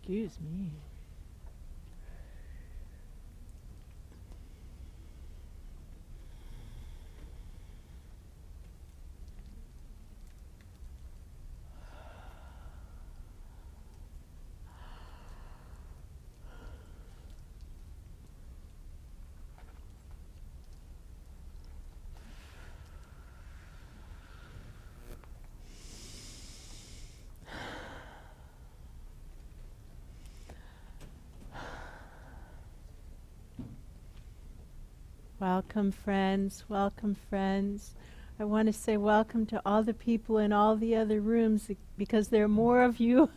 Excuse me. Welcome, friends. Welcome, friends. I want to say welcome to all the people in all the other rooms because there are more of you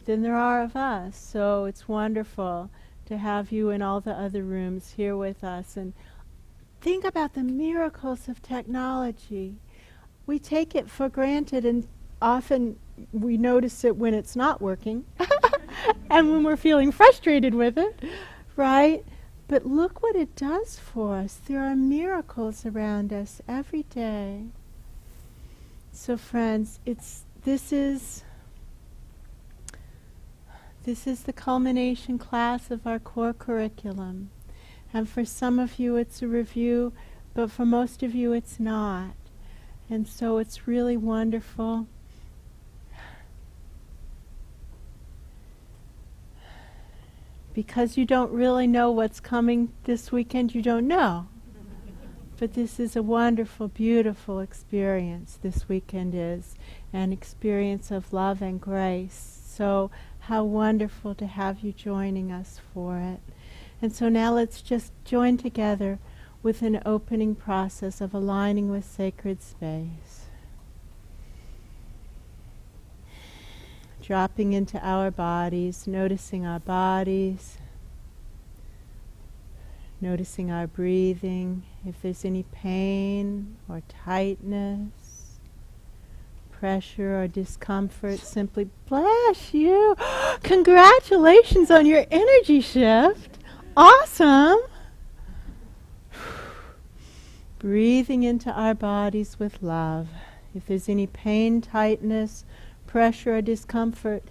than there are of us. So it's wonderful to have you in all the other rooms here with us. And think about the miracles of technology. We take it for granted, and often we notice it when it's not working and when we're feeling frustrated with it, right? But look what it does for us. There are miracles around us every day. So friends, this is the culmination class of our core curriculum. And for some of you it's a review, but for most of you it's not. And so it's really wonderful. Because you don't really know what's coming this weekend, you don't know. But this is a wonderful, beautiful experience. This weekend is an experience of love and grace. So how wonderful to have you joining us for it. And so now let's just join together with an opening process of aligning with sacred space. Dropping into our bodies, noticing our bodies, noticing our breathing. If there's any pain or tightness, pressure or discomfort, simply bless you. Congratulations on your energy shift. Awesome. Breathing into our bodies with love. If there's any pain, tightness, pressure or discomfort,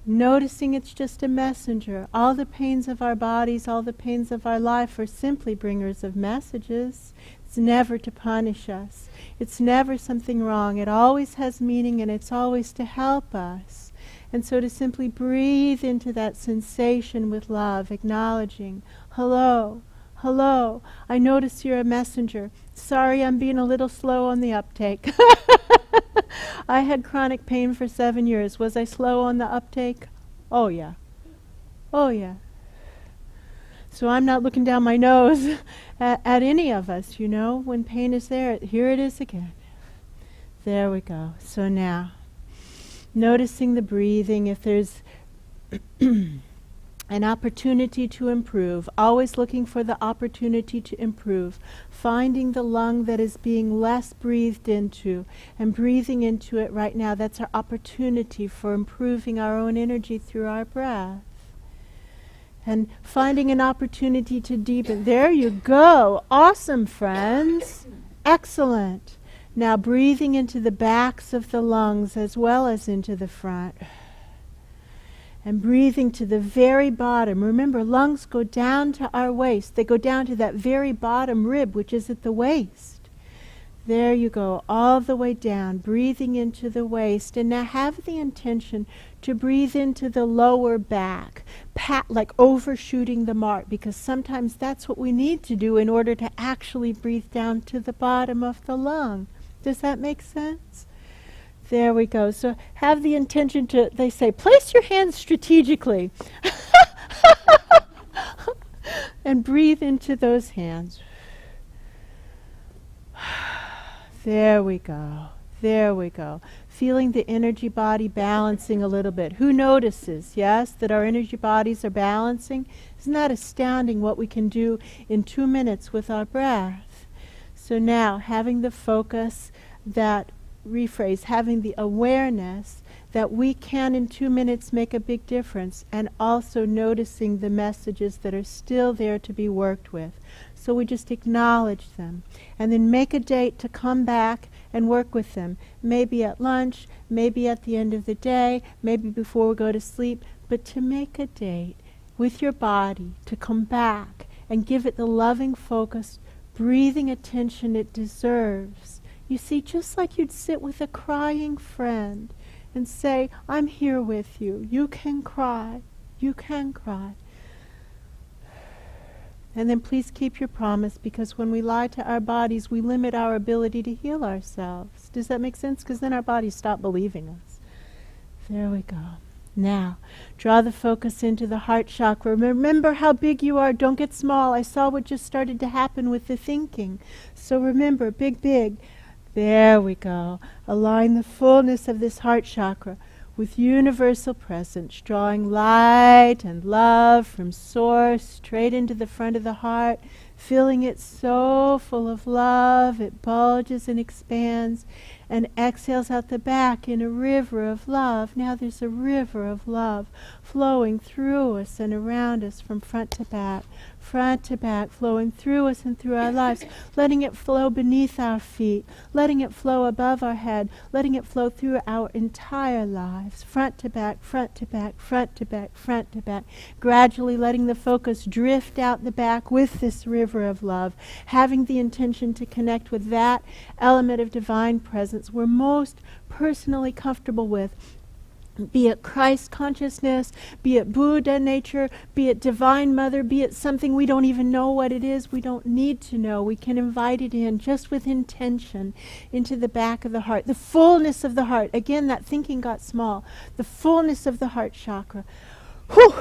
noticing it's just a messenger. All the pains of our bodies, all the pains of our life are simply bringers of messages. It's never to punish us. It's never something wrong. It always has meaning, and it's always to help us. And so to simply breathe into that sensation with love, acknowledging, hello, hello, I notice you're a messenger. Sorry, I'm being a little slow on the uptake. I had chronic pain for 7 years. Was I slow on the uptake? Oh yeah. Oh yeah. So I'm not looking down my nose at any of us, you know. When pain is there, here it is again. There we go. So now, noticing the breathing, if there's an opportunity to improve, always looking for the opportunity to improve, finding the lung that is being less breathed into and breathing into it right now. That's our opportunity for improving our own energy through our breath. And finding an opportunity to deepen. There you go. Awesome, friends. Excellent. Now breathing into the backs of the lungs as well as into the front. And breathing to the very bottom. Remember, lungs go down to our waist. They go down to that very bottom rib, which is at the waist. There you go, all the way down, breathing into the waist. And now have the intention to breathe into the lower back, like overshooting the mark, because sometimes that's what we need to do in order to actually breathe down to the bottom of the lung. Does that make sense? There we go. So have the intention to, they say, place your hands strategically. And breathe into those hands. There we go. There we go. Feeling the energy body balancing a little bit. Who notices, yes, that our energy bodies are balancing? Isn't that astounding what we can do in 2 minutes with our breath? So now, having the focus that rephrase, having the awareness that we can in 2 minutes make a big difference, and also noticing the messages that are still there to be worked with. So we just acknowledge them and then make a date to come back and work with them. Maybe at lunch, maybe at the end of the day, maybe before we go to sleep, but to make a date with your body to come back and give it the loving, focused, breathing attention it deserves. You see, just like you'd sit with a crying friend and say, I'm here with you. You can cry. You can cry. And then please keep your promise, because when we lie to our bodies, we limit our ability to heal ourselves. Does that make sense? Because then our bodies stop believing us. There we go. Now, draw the focus into the heart chakra. Remember how big you are. Don't get small. I saw what just started to happen with the thinking. So remember, big, big. There we go. Align the fullness of this heart chakra with universal presence, drawing light and love from source straight into the front of the heart, filling it so full of love it bulges and expands and exhales out the back in a river of love. Now there's a river of love flowing through us and around us from front to back, flowing through us and through our lives, letting it flow beneath our feet, letting it flow above our head, letting it flow through our entire lives, front to back, front to back, front to back, front to back, gradually letting the focus drift out the back with this river of love, having the intention to connect with that element of divine presence we're most personally comfortable with, be it Christ consciousness, be it Buddha nature, be it Divine Mother, be it something we don't even know what it is, we don't need to know. We can invite it in just with intention into the back of the heart. The fullness of the heart. Again, that thinking got small. The fullness of the heart chakra.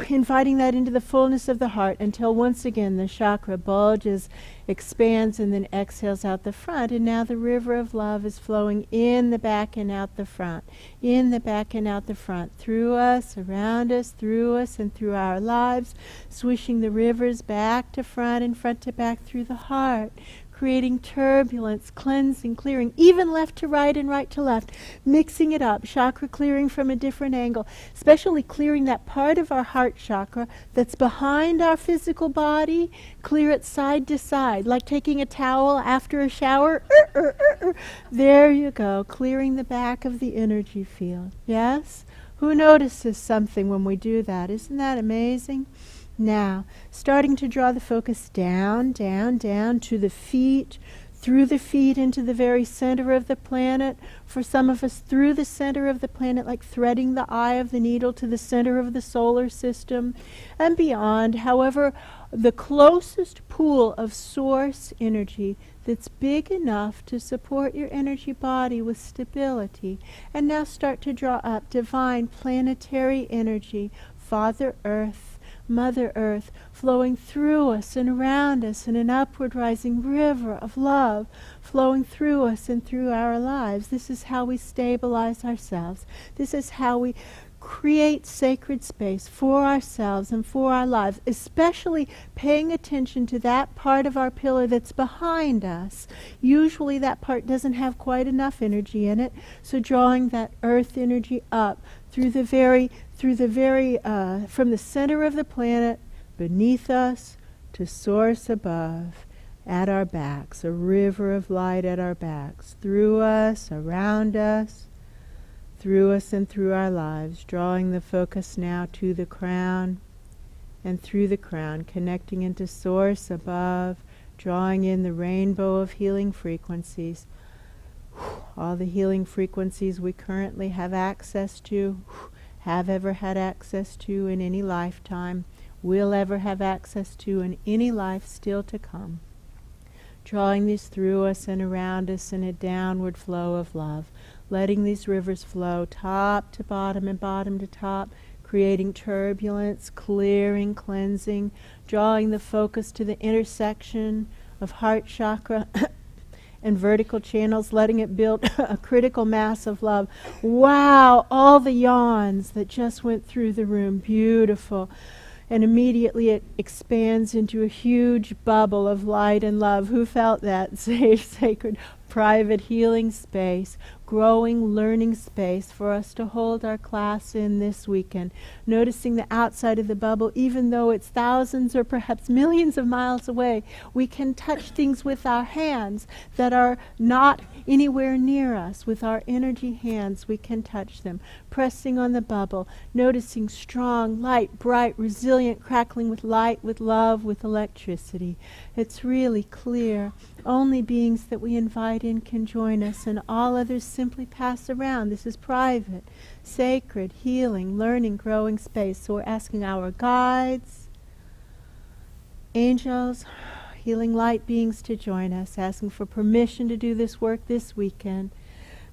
Inviting that into the fullness of the heart until once again the chakra bulges, expands, and then exhales out the front. And now the river of love is flowing in the back and out the front, in the back and out the front, through us, around us, through us, and through our lives, swishing the rivers back to front and front to back through the heart, creating turbulence, cleansing, clearing, even left to right and right to left, mixing it up, chakra clearing from a different angle, especially clearing that part of our heart chakra that's behind our physical body, clear it side to side, like taking a towel after a shower. There you go, clearing the back of the energy field. Yes? Who notices something when we do that? Isn't that amazing? Now, starting to draw the focus down, down, down to the feet, through the feet into the very center of the planet. For some of us, through the center of the planet, like threading the eye of the needle to the center of the solar system and beyond. However, the closest pool of source energy that's big enough to support your energy body with stability. And now start to draw up divine planetary energy, Father Earth, Mother Earth, flowing through us and around us in an upward rising river of love, flowing through us and through our lives. This is how we stabilize ourselves. This is how we create sacred space for ourselves and for our lives, especially paying attention to that part of our pillar that's behind us. Usually that part doesn't have quite enough energy in it, so drawing that earth energy up through the very from the center of the planet, beneath us, to source above, at our backs, a river of light at our backs, through us, around us, through us and through our lives, drawing the focus now to the crown, and through the crown, connecting into source above, drawing in the rainbow of healing frequencies, all the healing frequencies we currently have access to, have ever had access to in any lifetime, will ever have access to in any life still to come. Drawing these through us and around us in a downward flow of love, letting these rivers flow top to bottom and bottom to top, creating turbulence, clearing, cleansing, drawing the focus to the intersection of heart chakra and vertical channels, letting it build a critical mass of love. Wow, all the yawns that just went through the room, beautiful. And immediately it expands into a huge bubble of light and love. Who felt that? Safe, sacred, private healing space growing, learning space for us to hold our class in this weekend. Noticing the outside of the bubble, even though it's thousands or perhaps millions of miles away, we can touch things with our hands that are not anywhere near us. With our energy hands, we can touch them. Pressing on the bubble, noticing strong, light, bright, resilient, crackling with light, with love, with electricity. It's really clear. Only beings that we invite in can join us, and all others simply pass around. This is private, sacred, healing, learning, growing space. So we're asking our guides, angels, healing light beings to join us, asking for permission to do this work this weekend.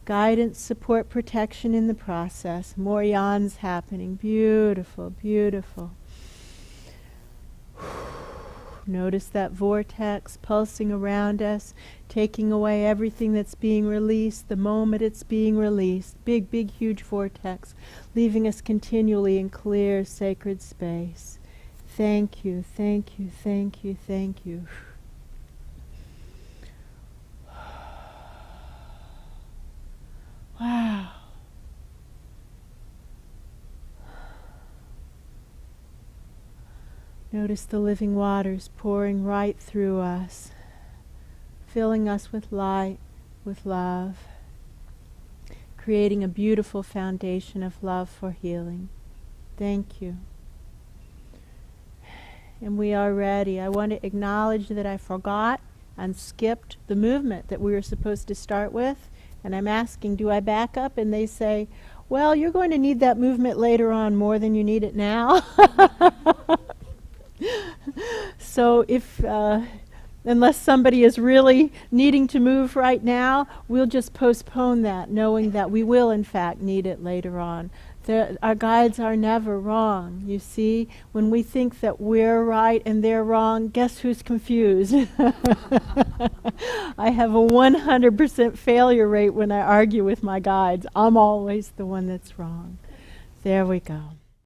Guidance, support, protection in the process. More yawns happening. Beautiful, beautiful. Notice that vortex pulsing around us, taking away everything that's being released the moment it's being released. Big, big, huge vortex, leaving us continually in clear, sacred space. Thank you, thank you, thank you, thank you. Wow. Notice the living waters pouring right through us, filling us with light, with love, creating a beautiful foundation of love for healing. Thank you. And we are ready. I want to acknowledge that I forgot and skipped the movement that we were supposed to start with. And I'm asking, do I back up? And they say, well, you're going to need that movement later on more than you need it now. So if, unless somebody is really needing to move right now, we'll just postpone that, knowing that we will in fact need it later on. Our guides are never wrong. You see, when we think that we're right and they're wrong, guess who's confused? I have a 100% failure rate when I argue with my guides. I'm always the one that's wrong. There we go.